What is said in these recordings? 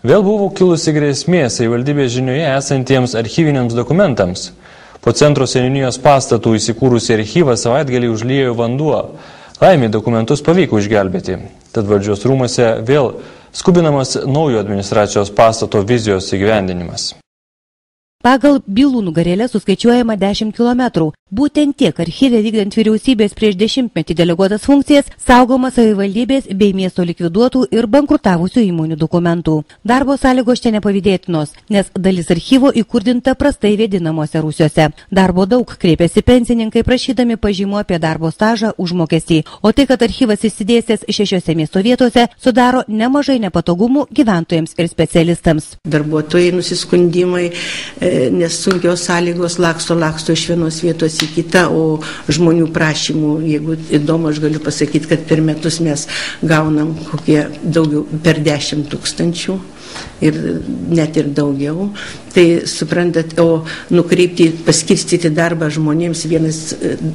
Vėl buvo kilusi grėsmė savivaldybės žinioje esantiems archyviniams dokumentams. Po centro seniūnijos pastatų įsikūrusi archyvą savaitgalį užliejo vanduo. Laimei dokumentus pavyko išgelbėti. Tad valdžios rūmuose vėl skubinamas naujo administracijos pastato vizijos įgyvendinimas. Pagal bylų nugarėlę suskaičiuojama 10 km. Būtent tiek archyve vykdant vyriausybės prieš 10-metį deleguotas funkcijas saugoma savivaldybės bei miesto likviduotų ir bankrutavusių įmonių dokumentų. Darbo sąlygos čia nepavydėtinos, nes dalis archyvo įkurdinta prastai vėdinamuose rūsiuose. Darbo daug, kreipėsi pensininkai prašydami pažymų apie darbo stažą, užmokestį. O tai, kad archyvas įsidėstęs 6 miesto vietose, sudaro nemažai nepatogumų gyventojams ir specialistams. Darbuotojai nusiskundimai, nes sunkios sąlygos laksto iš vienos vietos į kitą, o žmonių prašymų, jeigu įdomu, aš galiu pasakyti, kad per metus mes gaunam kokie daugiau per 10 000 ir net ir daugiau. Tai suprantat, o nukreipti, paskirstyti darbą žmonėms,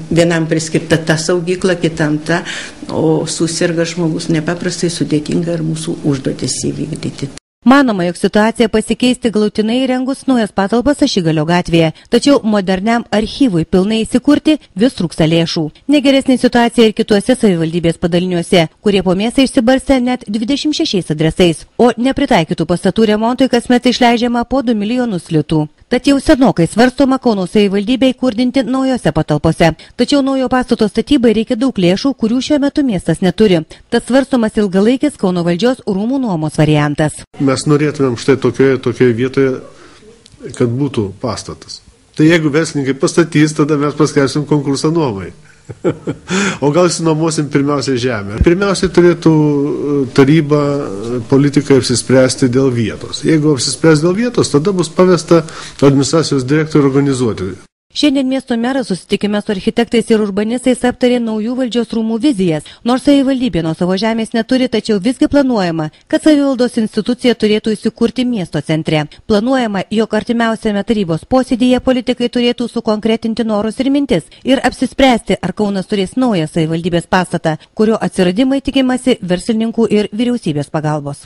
vienam priskirta ta saugykla, kitam ta, o susirga žmogus nepaprastai sudėtinga ir mūsų užduotis įvykdyti. Manoma, jog situacija pasikeisti galutinai įrengus naujas patalpas Ašigalio gatvėje, tačiau moderniam archyvui pilnai įsikurti vis trūksta lėšų. Negeresnė situacija ir kituose savivaldybės padaliniuose, kurie po miestą išsibarstė net 26 adresais, o nepritaikytų pastatų remontui kasmet išleidžiama po 2 milijonus litų. Tad jau senokai svarstoma Kauno savivaldybė įkurdinti naujose patalpose. Tačiau naujo pastato statybai reikia daug lėšų, kurių šiuo metu miestas neturi. Tad svarstomas ilgalaikis Kauno valdžios rūmų nuomos variantas. Mes norėtumėm štai tokioje vietoje, kad būtų pastatas. Tai jeigu verslininkai pastatys, tada mes paskelbsim konkursą nuomai. O gal išsinuomosim pirmiausia žemę. Pirmiausiai turėtų taryba, politikai apsispręsti dėl vietos. Jeigu apsispręs dėl vietos, tada bus pavesta administracijos direktoriui organizuoti. Šiandien miesto meras susitikime su architektais ir urbanistais aptarė naujų valdžios rūmų vizijas. Nors savivaldybė nuo savo žemės neturi, tačiau visgi planuojama, kad savivaldos institucija turėtų įsikurti miesto centre. Planuojama, jog artimiausiame tarybos posėdyje politikai turėtų sukonkretinti norus ir mintis ir apsispręsti, ar Kaunas turės naują savivaldybės pastatą, kurio atsiradimai tikimasi verslininkų ir vyriausybės pagalbos.